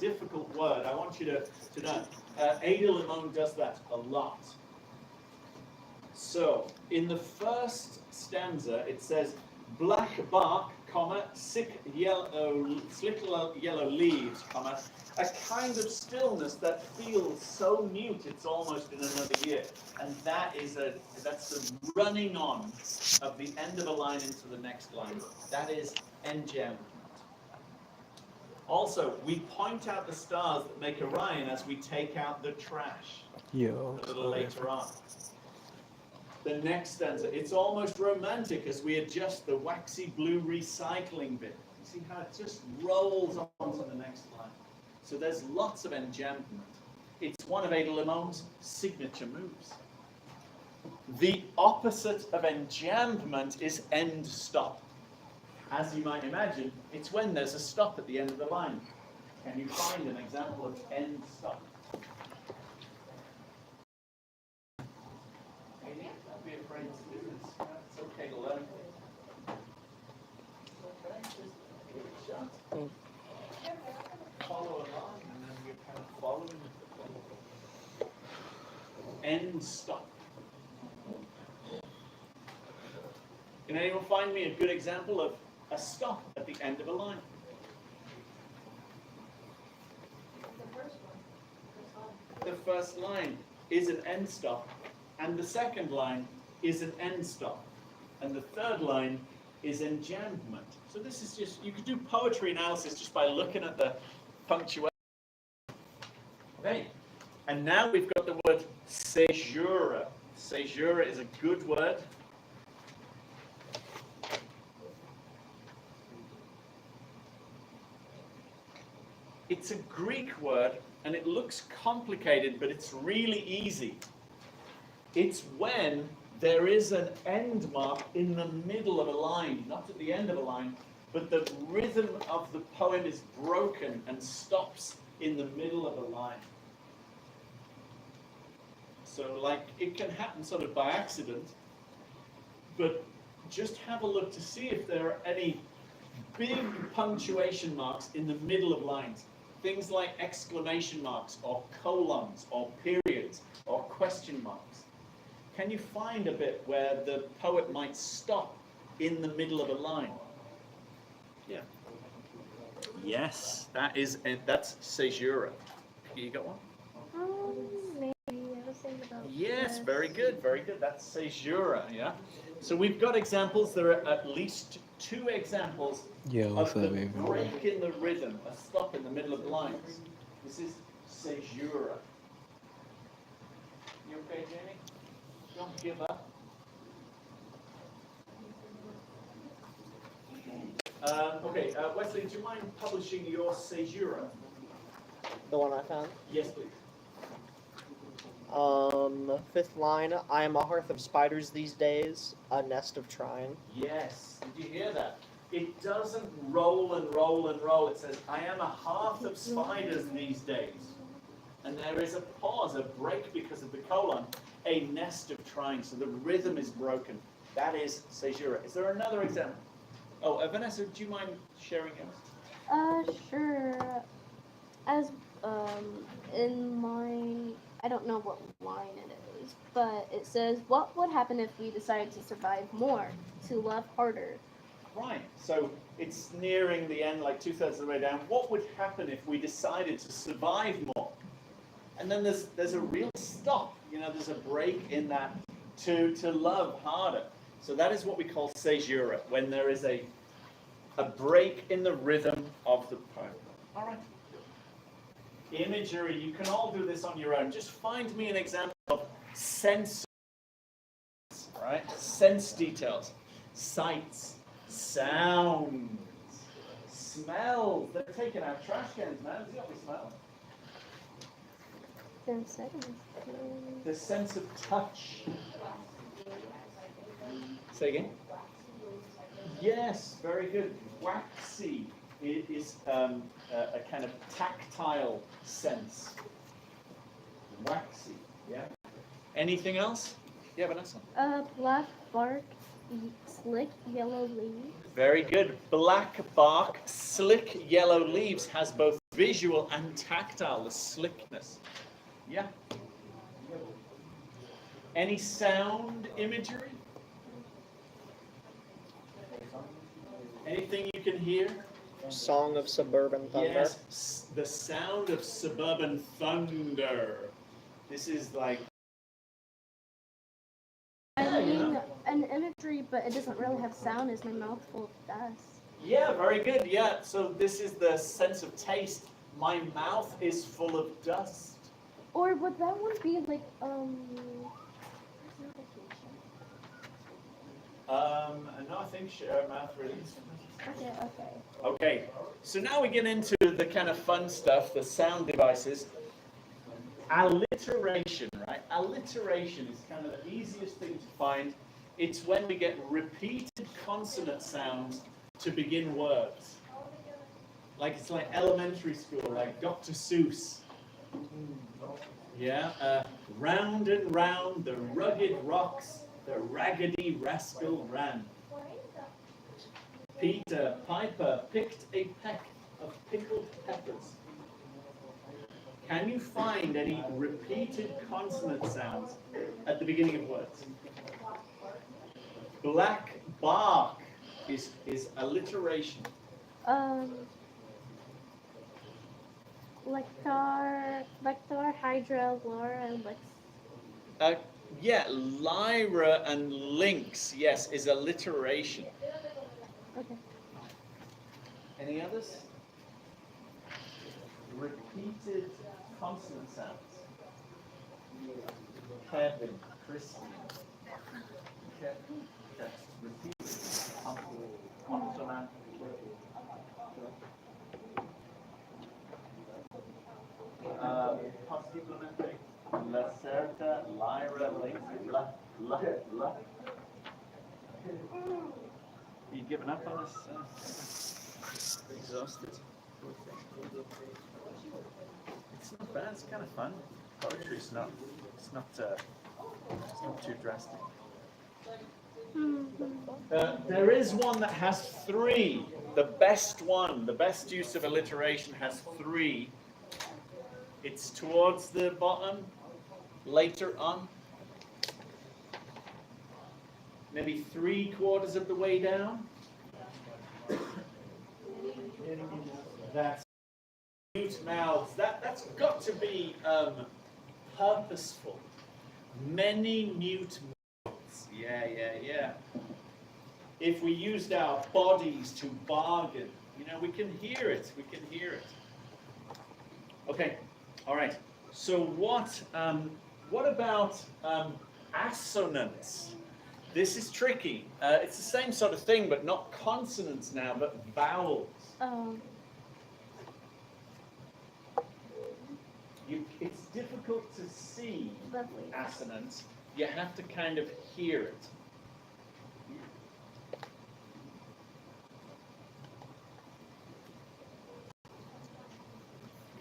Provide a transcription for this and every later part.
difficult word. I want you to know. Edelimon does that a lot. So, in the first stanza, it says, black bark, comma, slick yellow leaves, comma, a kind of stillness that feels so mute it's almost in another year. And that's the running on of the end of a line into the next line. That is enjambment. Also, we point out the stars that make Orion as we take out the trash a little later on. The next stanza, it's almost romantic as we adjust the waxy blue recycling bit. You see how it just rolls on to the next line. So there's lots of enjambment. It's one of Edelimon's signature moves. The opposite of enjambment is end stop. As you might imagine, it's when there's a stop at the end of the line. Can you find an example of end stop? Don't be afraid to do this. It's okay to learn. It's okay, just give it a shot. Follow along, and then we're kind of following the end stop. Can anyone find me a good example of a stop at the end of a line? The first line is an end stop, and the second line is an end stop, and the third line is enjambment. So this is just, you could do poetry analysis just by looking at the punctuation. Okay, and now we've got the word caesura. Caesura is a good word. It's a Greek word, and it looks complicated, but it's really easy. It's when there is an end mark in the middle of a line, not at the end of a line, but the rhythm of the poem is broken and stops in the middle of a line. So, like, it can happen sort of by accident, but just have a look to see if there are any big punctuation marks in the middle of lines. Things like exclamation marks, or colons, or periods, or question marks. Can you find a bit where the poet might stop in the middle of a line? Yeah. Yes, that's caesura. You got one? Maybe. I was thinking about Yes, very good, very good. That's caesura, yeah? So we've got examples. There are at least 2 examples of the break in the rhythm, a stop in the middle of the lines. This is caesura. You okay, Jamie? Don't give up. Okay, Wesley, do you mind publishing your caesura? The one I found? Yes, please. 5th line, I am a hearth of spiders these days, a nest of trine. Yes, did you hear that? It doesn't roll and roll and roll. It says, I am a hearth of spiders these days. And there is a pause, a break because of the colon, a nest of trine. So the rhythm is broken. That is caesura. Is there another example? Oh, Vanessa, do you mind sharing yours? Sure. As in line, I don't know what line it is, but it says, what would happen if we decided to survive more, to love harder? Right, so it's nearing the end, like 2/3 of the way down. What would happen if we decided to survive more? And then there's a real stop, there's a break in that to love harder. So that is what we call caesura, when there is a break in the rhythm of the poem. All right. Imagery, you can all do this on your own. Just find me an example of sense, right? Sense details, sights, sounds, smells. They're taking out trash cans, man. See what we smell? The sense of touch. Say again? Yes, very good. Waxy is a kind of tactile sense. Waxy, yeah. Anything else? Yeah, Vanessa. Black bark, slick yellow leaves. Very good. Black bark, slick yellow leaves has both visual and tactile, the slickness. Yeah. Any sound imagery? Anything you can hear? Song of Suburban Thunder. Yes, the sound of suburban thunder. This is like... I mean, an imagery, but it doesn't really have sound, is my mouth full of dust. Yeah, very good. Yeah, so this is the sense of taste. My mouth is full of dust. Or would that one be like, No, I think share mouth release. Okay. Okay, so now we get into the kind of fun stuff, the sound devices. Alliteration, right? Alliteration is kind of the easiest thing to find. It's when we get repeated consonant sounds to begin words. Like it's like elementary school, like Dr. Seuss. Yeah, round and round the rugged rocks, the raggedy rascal ran. Peter Piper picked a peck of pickled peppers. Can you find any repeated consonant sounds at the beginning of words? Black bark is alliteration. Lector, Hydra, Laura, and Lex. Yeah, Lyra and Lynx, yes, is alliteration. Okay. Any others? Repeated consonant sounds. Kevin, Christine. Repeated consonant. Possiblemente la certa, Lyra, Lynx, la. Are you giving up on us? Exhausted. It's not bad. It's kind of fun. Poetry is not. It's not too drastic. There is one that has three. The best one, the best use of alliteration has three. It's towards the bottom, later on. Maybe 3/4 of the way down. That's mute mouths. That's got to be purposeful. Many mute mouths. Yeah. If we used our bodies to bargain, we can hear it. Okay. All right. So what about assonance? This is tricky. It's the same sort of thing, but not consonants now, but vowels. It's difficult to see assonance. You have to kind of hear it.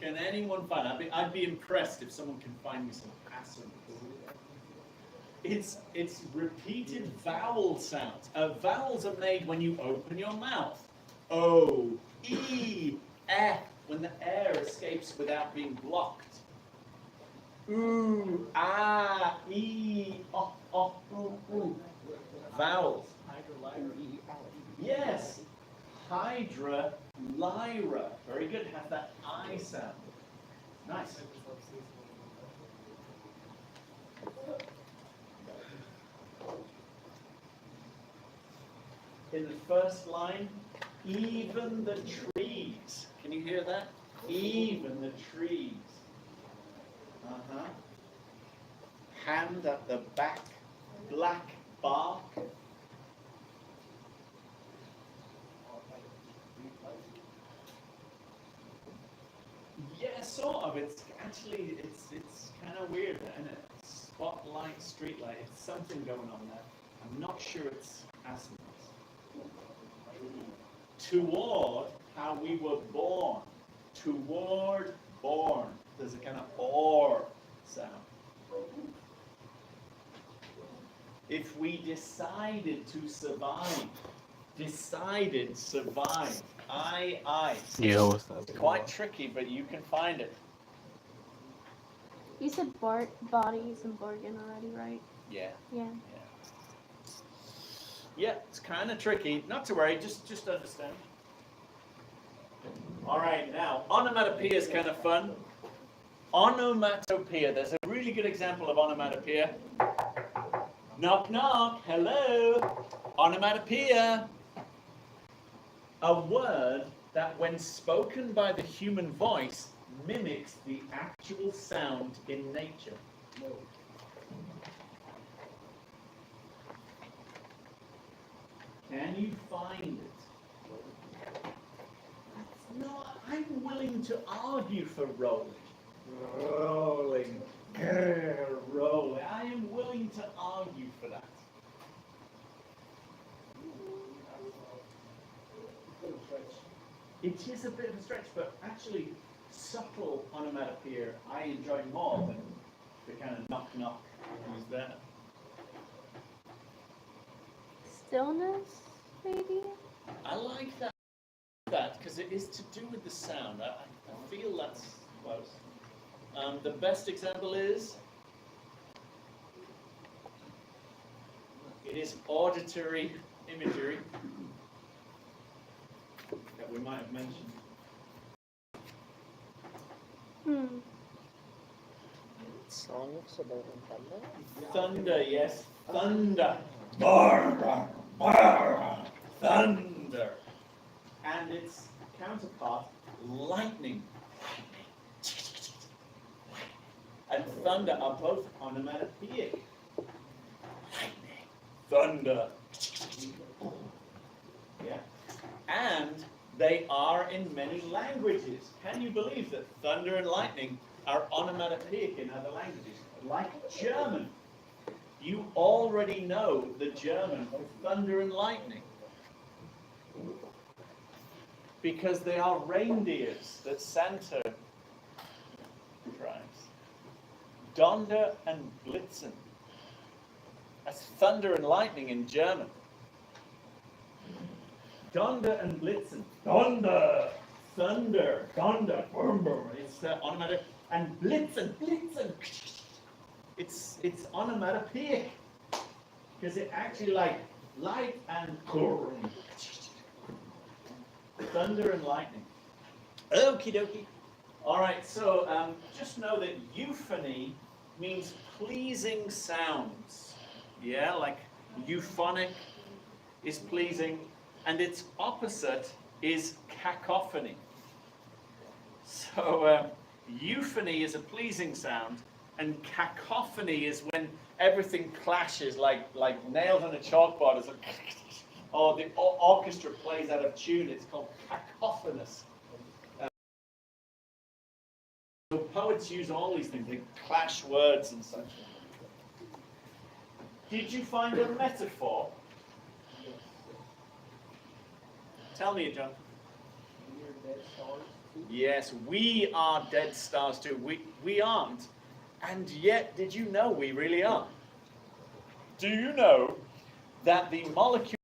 Can anyone find? I'd be impressed if someone can find me some assonance. It's repeated vowel sounds. Vowels are made when you open your mouth. O, E, eh, when the air escapes without being blocked. Oo, ah, e, oh, ooh. Vowels. Yes. Hydra, Lyra. Very good. Have that I sound. Nice. In the first line, even the trees. Can you hear that? Even the trees. Hand at the back, black bark. Yeah, sort of. It's kind of weird, isn't it? Spotlight, streetlight. It's something going on there. I'm not sure it's assonance. Toward, how we were born. Toward, born. There's a kind of or sound. If we decided to survive. Decided, survive. I. Yeah, what's up? It's quite tricky, but you can find it. You said bodies and bargain already, right? Yeah. Yeah. Yeah, it's kind of tricky. Not to worry, just understand. All right, now, onomatopoeia is kind of fun. Onomatopoeia, there's a really good example of onomatopoeia. Knock, knock, hello. Onomatopoeia. A word that when spoken by the human voice mimics the actual sound in nature. Can you find it? No, I'm willing to argue for rolling. Rolling. Rolling. I am willing to argue for that. It is a bit of a stretch, but actually subtle onomatopoeia I enjoy more than the kind of knock knock who's there. Stillness, maybe? I like that because it is to do with the sound. I feel that's close. The best example is it is auditory imagery that we might have mentioned. Song of Suburban Thunder? Thunder, yes. Thunder. Thunder. And its counterpart, lightning. And thunder are both onomatopoeic. Lightning. Thunder. Yeah. And they are in many languages. Can you believe that thunder and lightning are onomatopoeic in other languages? Like German. You already know the German for thunder and lightning. Because they are reindeers that Santa drives. Donder and Blitzen. That's thunder and lightning in German. Donder and Blitzen. Donder. Thunder. Donder. It's onomatopoeic. And Blitzen. Blitzen. It's onomatopoeic. Because it actually like light and thunder and lightning. Okie dokie. All right, so just know that euphony means pleasing sounds. Yeah, like euphonic is pleasing, and its opposite is cacophony. So euphony is a pleasing sound, and cacophony is when everything clashes like nails on a chalkboard, as or the orchestra plays out of tune. It's called cacophonous. So poets use all these things, they clash words and such. Did you find a metaphor? Tell me, John. Yes, we are dead stars too. We aren't. And yet, did you know we really are? Do you know that the molecules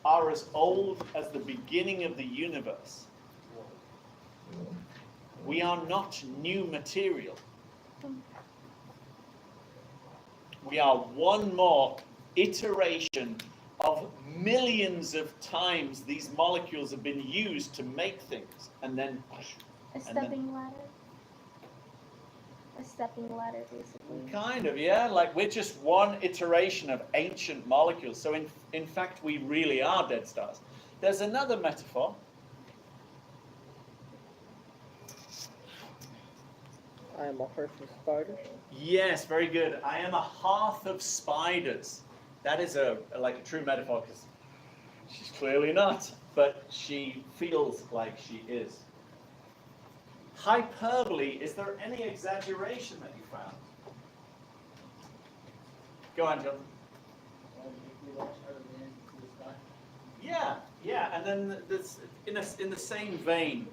are as old as the beginning of the universe? We are not new material. We are one more iteration of millions of times these molecules have been used to make things, and then A stepping ladder. A stepping ladder, basically. Kind of, yeah. Like we're just one iteration of ancient molecules. So in fact, we really are dead stars. There's another metaphor. I am a hearth of spiders. Yes, very good. I am a hearth of spiders. That is like a true metaphor because she's clearly not, but she feels like she is. Hyperbole, is there any exaggeration that you found? Go on, John. Yeah, and then this, in the same vein,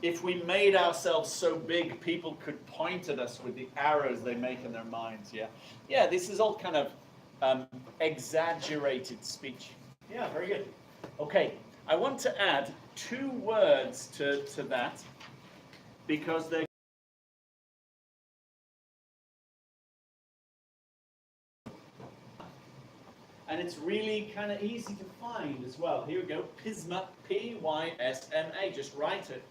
if we made ourselves so big, people could point at us with the arrows they make in their minds. Yeah, this is all kind of exaggerated speech. Yeah, very good. Okay, I want to add 2 words to that because they're and it's really kind of easy to find as well. Here we go, Pisma, P-Y-S-M-A. Just write it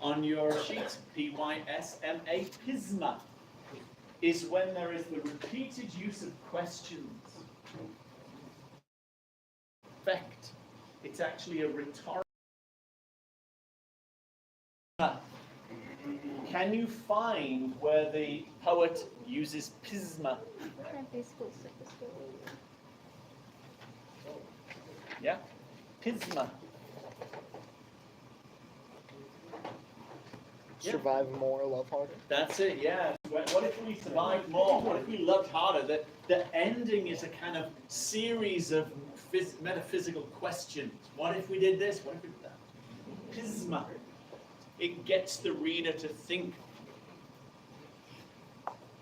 on your sheet. P-Y-S-M-A, Pisma, is when there is the repeated use of questions. Effect. It's actually a rhetorical. Can you find where the poet uses pisma? Yeah? Pisma. Survive more, love harder. That's it, yeah. What if we survived more? What if we loved harder? The ending is a kind of series of metaphysical questions. What if we did this? What if we did that? Pisma. It gets the reader to think.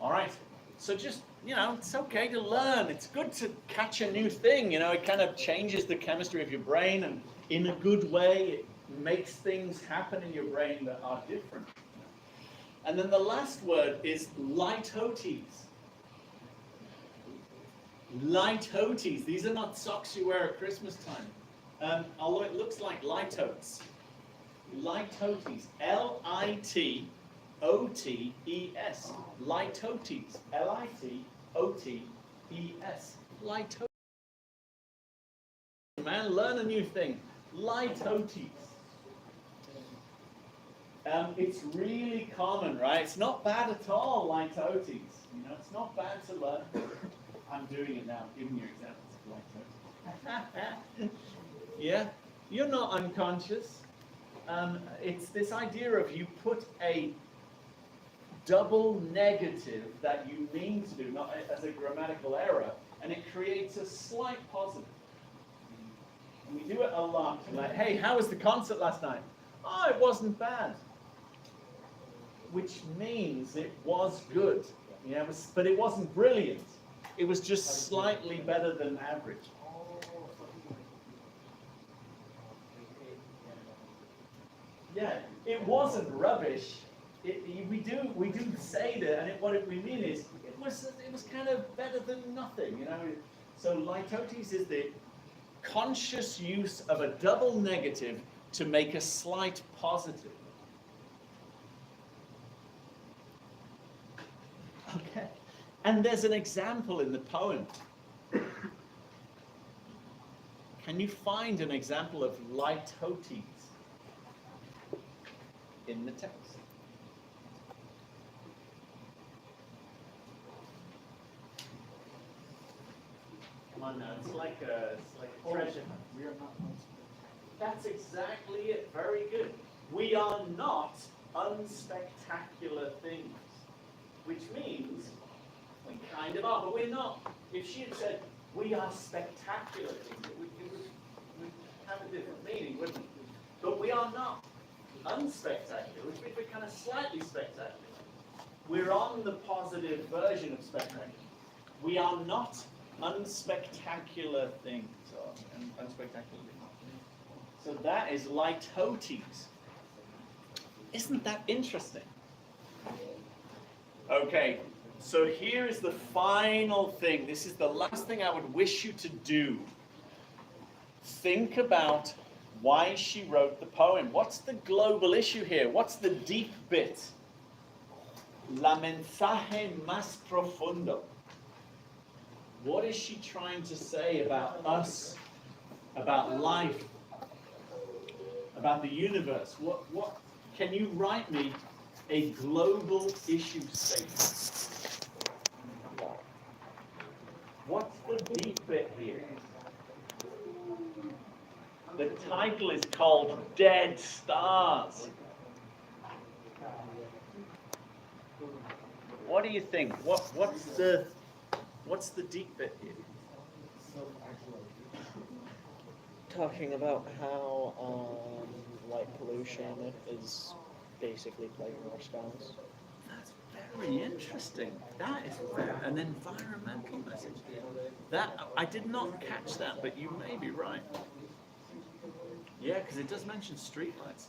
All right. So just, it's okay to learn. It's good to catch a new thing. It kind of changes the chemistry of your brain, and in a good way, it makes things happen in your brain that are different. And then the last word is litotes. Litotes. These are not socks you wear at Christmas time, although it looks like litotes. Litotes. L-I-T-O-T-E-S. Litotes. L-I-T-O-T-E-S. Litotes. Man, learn a new thing. Litotes. It's really common, right? It's not bad at all, litotes. It's not bad to learn. I'm doing it now, giving you examples of litotes. Yeah, you're not unconscious. It's this idea of you put a double negative that you mean to do, not as a grammatical error, and it creates a slight positive. And we do it a lot. Like, hey, how was the concert last night? Oh, it wasn't bad. Which means it was good. But it wasn't brilliant. It was just slightly better than average. Yeah, it wasn't rubbish. We do say that, and what we mean is it was kind of better than nothing. So litotes is the conscious use of a double negative to make a slight positive. Okay, and there's an example in the poem. Can you find an example of litotes in the text? Come on now, it's like treasure hunt. We are not. That's exactly it. Very good. We are not unspectacular things, which means we kind of are, but we're not. If she had said we are spectacular things, it would have a different meaning, wouldn't it? But we are not unspectacular, which means we're kind of slightly spectacular. We're on the positive version of spectacular. We are not unspectacular things, or unspectacular things. So that is litotes. Isn't that interesting? Okay, so here is the final thing. This is the last thing I would wish you to do. Think about why she wrote the poem. What's the global issue here? What's the deep bit? La mensaje más profundo. What is she trying to say about us, about life, about the universe? What can you write me a global issue statement? What's the deep bit here? The title is called Dead Stars. What do you think? What's the deep bit here? Talking about how light pollution is basically plaguing our skies. That's Very interesting. That is an environmental message. That I did not catch that, but you may be right. Yeah, because it does mention streetlights.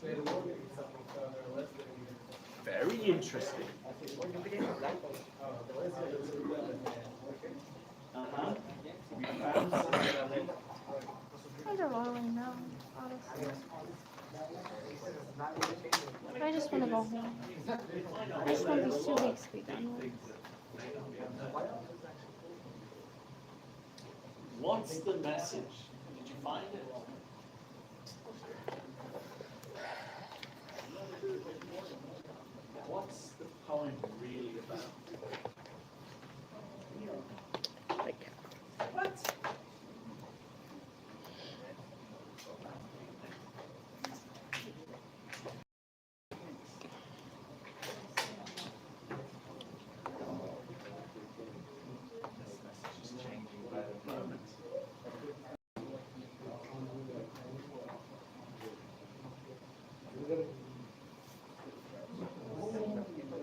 Very interesting. Uh-huh. We found something. I don't really know, honestly. I just want to go home. I just want these 2 weeks to be done with. What's the message? Did you find it? What's the poem really about? What? This message is changing by the moment.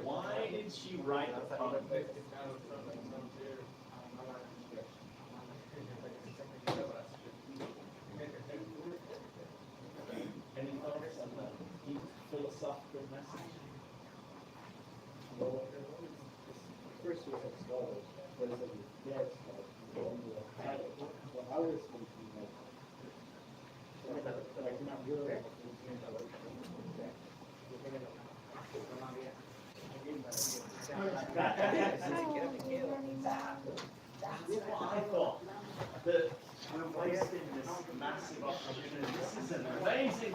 Why did she write the poem? Any thoughts on that deep philosophical message? First was a scholar, but it's a dead scholar. Well, I was thinking like not really. That's what I thought. That we're wasting this massive opportunity. This is an amazing.